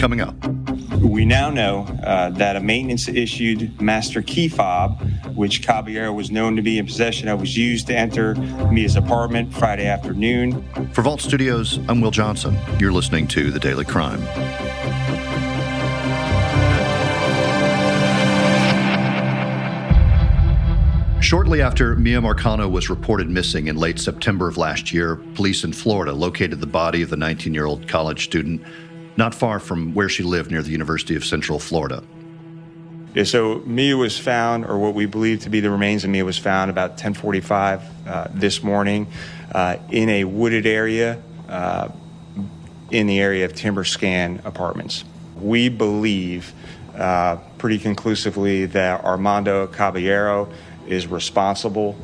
coming up. We now know that a maintenance-issued master key fob, which Caballero was known to be in possession of, was used to enter Mia's apartment Friday afternoon. For Vault Studios, I'm Will Johnson. You're listening to The Daily Crime. Shortly after Miya Marcano was reported missing in late September of last year, police in Florida located the body of the 19-year-old college student not far from where she lived near the University of Central Florida. Yeah, so Miya was found, or what we believe to be the remains of Miya was found about 10:45 this morning in a wooded area in the area of Timber Scan Apartments. We believe pretty conclusively that Armando Caballero is responsible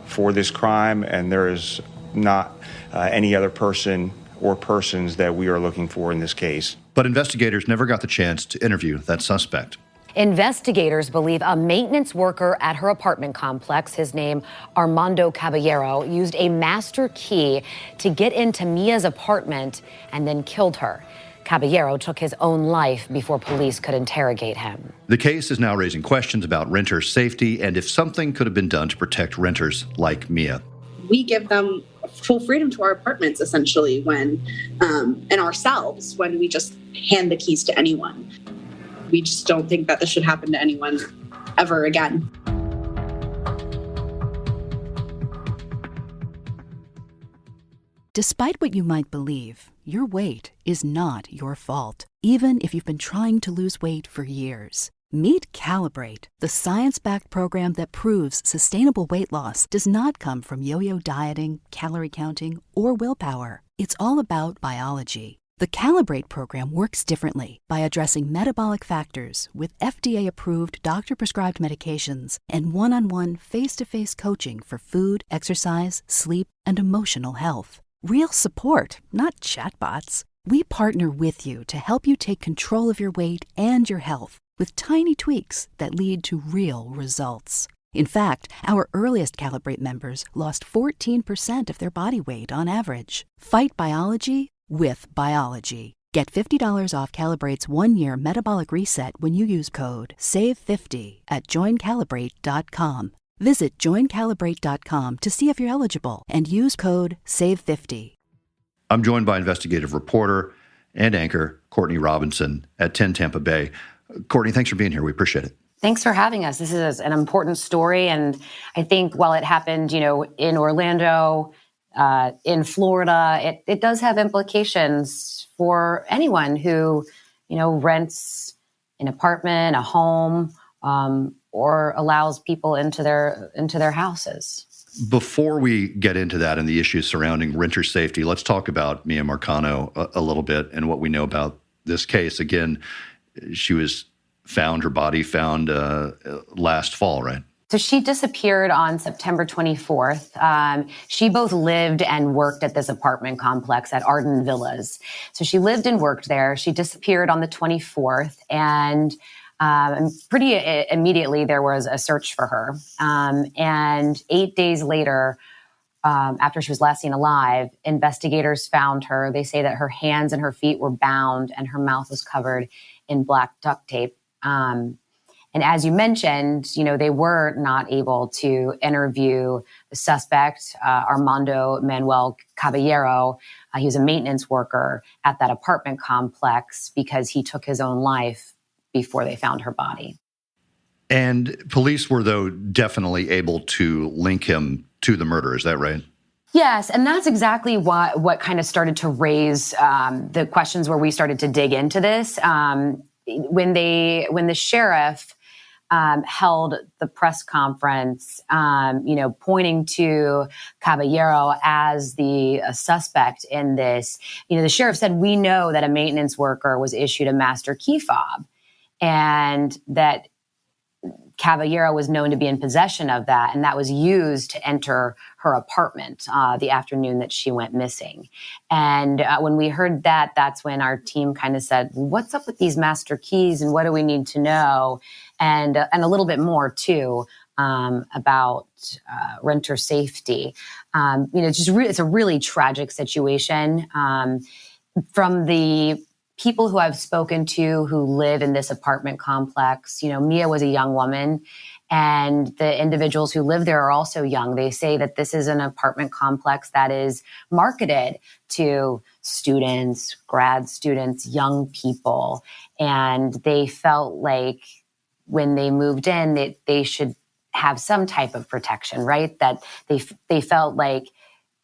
for this crime, and there is not any other person or persons that we are looking for in this case. But investigators never got the chance to interview that suspect. Investigators believe a maintenance worker at her apartment complex, his name Armando Caballero, used a master key to get into Mia's apartment and then killed her. Caballero took his own life before police could interrogate him. The case is now raising questions about renters' safety and if something could have been done to protect renters like Miya. We give them full freedom to our apartments, essentially, and ourselves, when we just hand the keys to anyone. We just don't think that this should happen to anyone ever again. Despite what you might believe, your weight is not your fault, even if you've been trying to lose weight for years. Meet Calibrate, the science-backed program that proves sustainable weight loss does not come from yo-yo dieting, calorie counting, or willpower. It's all about biology. The Calibrate program works differently by addressing metabolic factors with FDA-approved doctor-prescribed medications and one-on-one face-to-face coaching for food, exercise, sleep, and emotional health. Real support, not chatbots. We partner with you to help you take control of your weight and your health with tiny tweaks that lead to real results. In fact, our earliest Calibrate members lost 14% of their body weight on average. Fight biology with biology. Get $50 off Calibrate's one-year metabolic reset when you use code SAVE50 at joincalibrate.com. Visit joincalibrate.com to see if you're eligible and use code SAVE50. I'm joined by investigative reporter and anchor Courtney Robinson at 10 Tampa Bay. Courtney, thanks for being here. We appreciate it. Thanks for having us. This is an important story, and I think while it happened, in Orlando, in Florida, it does have implications for anyone who, rents an apartment, a home, or allows people into their houses. Before we get into that and the issues surrounding renter safety, let's talk about Miya Marcano a little bit and what we know about this case. Again, she was her body found last fall, right? So she disappeared on September 24th. She both lived and worked at this apartment complex at Arden Villas. So she lived and worked there. She disappeared on the 24th, and pretty immediately there was a search for her. And 8 days later, after she was last seen alive, investigators found her. They say that her hands and her feet were bound and her mouth was covered in black duct tape. And as you mentioned, they were not able to interview the suspect, Armando Manuel Caballero. He was a maintenance worker at that apartment complex because he took his own life before they found her body. And police were, though, definitely able to link him to the murder. Is that right? Yes, and that's exactly what kind of started to raise the questions where we started to dig into this. When the sheriff held the press conference, pointing to Caballero as the suspect in this, the sheriff said, we know that a maintenance worker was issued a master key fob and that Caballero was known to be in possession of that, and that was used to enter her apartment the afternoon that she went missing. And when we heard that, that's when our team kind of said, what's up with these master keys and what do we need to know? And a little bit more, too, about renter safety. It's a really tragic situation. From the people who I've spoken to who live in this apartment complex, Miya was a young woman, and the individuals who live there are also young. They say that this is an apartment complex that is marketed to students, grad students, young people. And they felt like when they moved in, that they should have some type of protection, right? That they felt like,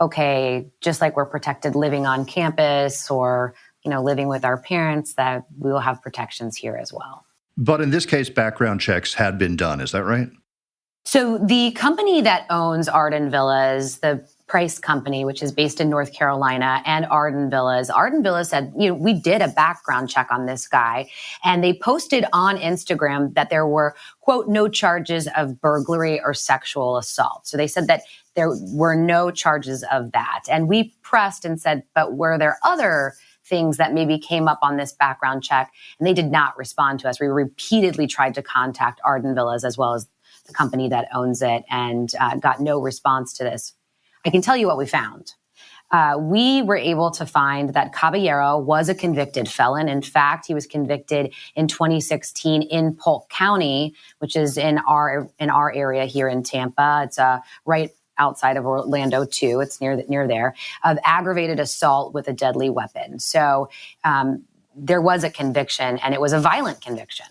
okay, just like we're protected living on campus or, living with our parents, that we will have protections here as well. But in this case, background checks had been done. Is that right? So the company that owns Arden Villas, the Price Company, which is based in North Carolina, and Arden Villas said, we did a background check on this guy. And they posted on Instagram that there were, quote, no charges of burglary or sexual assault. So they said that there were no charges of that. And we pressed and said, but were there other things that maybe came up on this background check? And they did not respond to us. We repeatedly tried to contact Arden Villas as well as the company that owns it, and got no response to this. I can tell you what we found. We were able to find that Caballero was a convicted felon. In fact, he was convicted in 2016 in Polk County, which is in our area here in Tampa. It's right outside of Orlando too. It's near there, of aggravated assault with a deadly weapon. So there was a conviction, and it was a violent conviction.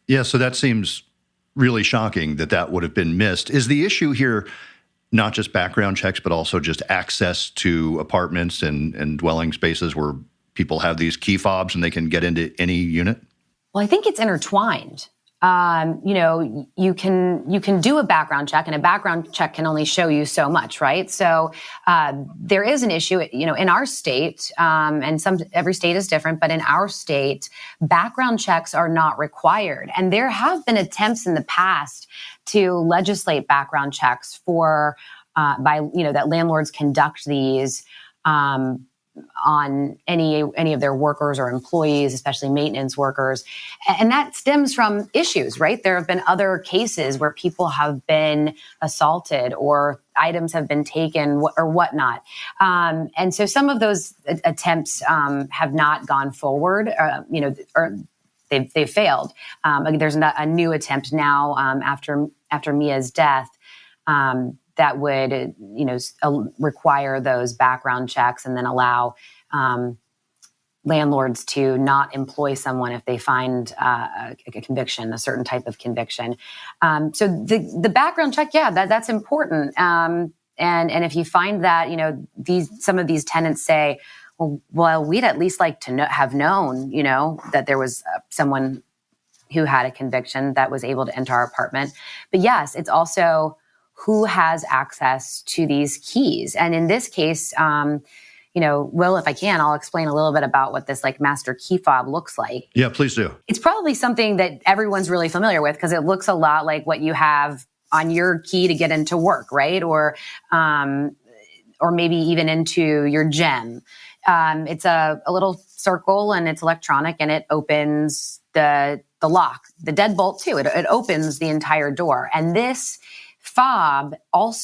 Yeah, so that seems really shocking that would have been missed. Is the issue here not just background checks, but also just access to apartments and dwelling spaces where people have these key fobs and they can get into any unit? Well, I think it's intertwined. You can do a background check, and a background check can only show you so much, right? So there is an issue, in our state, and every state is different, but in our state, background checks are not required. And there have been attempts in the past to legislate background checks that landlords conduct these on any of their workers or employees, especially maintenance workers. And that stems from issues, right? There have been other cases where people have been assaulted or items have been taken or whatnot. And so some of those attempts have not gone forward, or they've failed. There's a new attempt now after Miya's death, that would, require those background checks and then allow landlords to not employ someone if they find a conviction, a certain type of conviction. So the background check, that's important. And if you find that, some of these tenants say, well, we'd at least like to have known, that there was someone who had a conviction that was able to enter our apartment. But yes, it's also who has access to these keys. And in this case, Will, if I can, I'll explain a little bit about what this master key fob looks like. Yeah, please do. It's probably something that everyone's really familiar with because it looks a lot like what you have on your key to get into work, right? Or maybe even into your gym. It's a little circle and it's electronic and it opens the lock, the deadbolt too. It opens the entire door. And this fob, while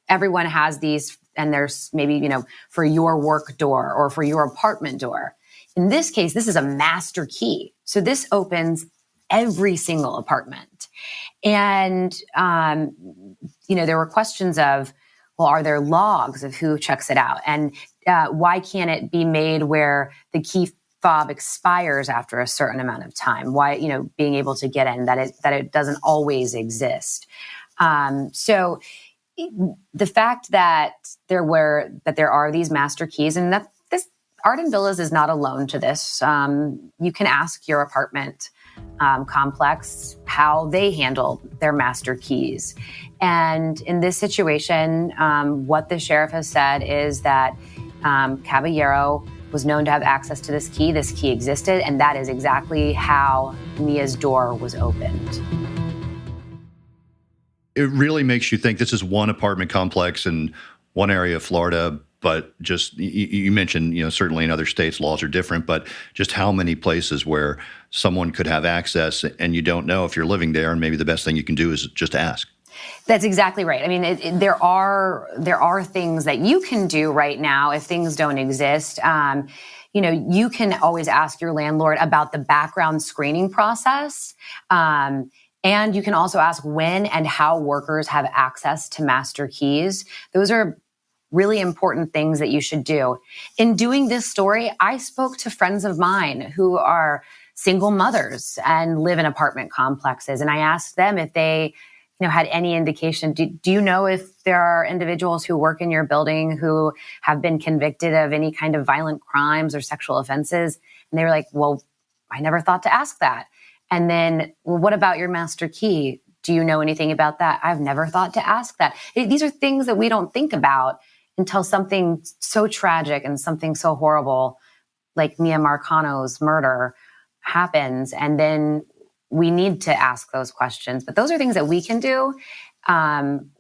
everyone has these, and there's maybe, for your work door or for your apartment door. In this case, this is a master key. So this opens every single apartment. And, there were questions of, well, are there logs of who checks it out? And why can't it be made where the key fob expires after a certain amount of time? Why, being able to get in, that it doesn't always exist. So the fact that there are these master keys, and that this Arden Villas is not alone to this. You can ask your apartment complex how they handle their master keys. And in this situation, what the sheriff has said is that Caballero was known to have access to this key. This key existed, and that is exactly how Miya's door was opened. It really makes you think this is one apartment complex in one area of Florida, but just, you mentioned, certainly in other states, laws are different, but just how many places where someone could have access and you don't know if you're living there, and maybe the best thing you can do is just ask. That's exactly right. I mean, there are things that you can do right now if things don't exist. You can always ask your landlord about the background screening process. And you can also ask when and how workers have access to master keys. Those are really important things that you should do. In doing this story, I spoke to friends of mine who are single mothers and live in apartment complexes. And I asked them if they had any indication. Do you know if there are individuals who work in your building who have been convicted of any kind of violent crimes or sexual offenses? And they were like, well, I never thought to ask that. And then, well, what about your master key? Do you know anything about that? I've never thought to ask that. These are things that we don't think about until something so tragic and something so horrible like Miya Marcano's murder happens. And then we need to ask those questions. But those are things that we can do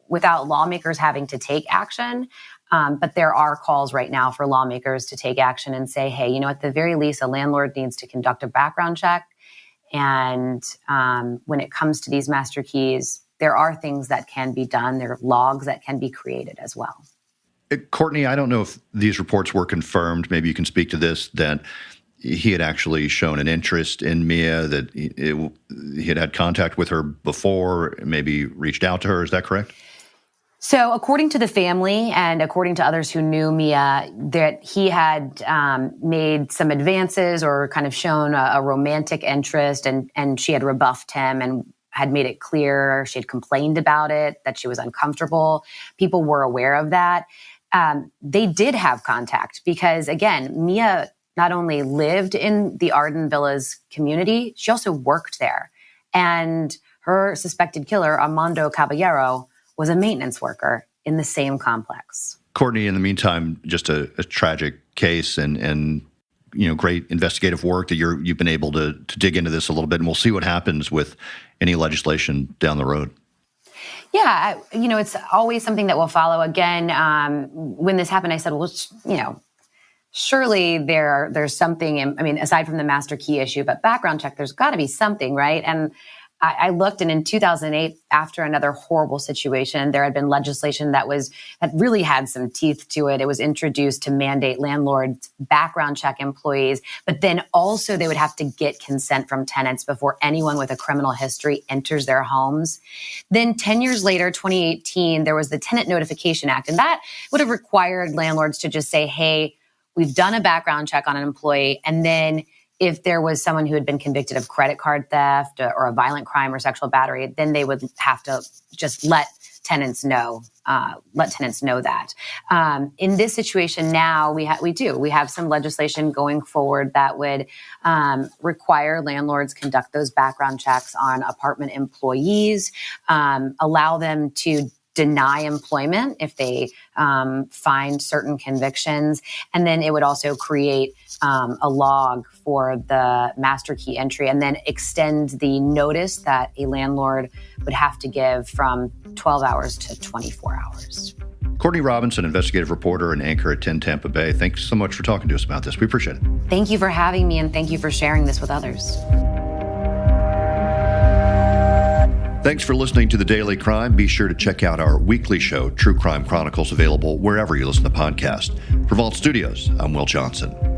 without lawmakers having to take action. But there are calls right now for lawmakers to take action and say, hey, at the very least, a landlord needs to conduct a background check. And when it comes to these master keys, there are things that can be done. There are logs that can be created as well. Courtney, I don't know if these reports were confirmed. Maybe you can speak to this, that he had actually shown an interest in Miya, that he had contact with her before, maybe reached out to her. Is that correct? So according to the family and according to others who knew Miya, that he had made some advances or kind of shown a romantic interest, and she had rebuffed him and had made it clear, she had complained about it, that she was uncomfortable. People were aware of that. They did have contact because, again, Miya not only lived in the Arden Villas community, she also worked there. And her suspected killer, Armando Caballero, was a maintenance worker in the same complex. Courtney, in the meantime, just a tragic case and great investigative work that you've been able to dig into this a little bit, and we'll see what happens with any legislation down the road. Yeah, it's always something that we'll follow. Again, when this happened, I said, well, surely there's something, aside from the master key issue, but background check, there's got to be something, right? And I looked, and in 2008, after another horrible situation, there had been legislation that really had some teeth to it. It was introduced to mandate landlords background check employees, but then also they would have to get consent from tenants before anyone with a criminal history enters their homes. Then 10 years later, 2018, there was the Tenant Notification Act, and that would have required landlords to just say, hey, we've done a background check on an employee, and then if there was someone who had been convicted of credit card theft or a violent crime or sexual battery, then they would have to just let tenants know that. In this situation now, we have some legislation going forward that would require landlords conduct those background checks on apartment employees, allow them to deny employment if they find certain convictions. And then it would also create a log for the master key entry, and then extend the notice that a landlord would have to give from 12 hours to 24 hours. Courtney Robinson, investigative reporter and anchor at 10 Tampa Bay. Thanks so much for talking to us about this. We appreciate it. Thank you for having me, and thank you for sharing this with others. Thanks for listening to The Daily Crime. Be sure to check out our weekly show, True Crime Chronicles, available wherever you listen to podcasts. For Vault Studios, I'm Will Johnson.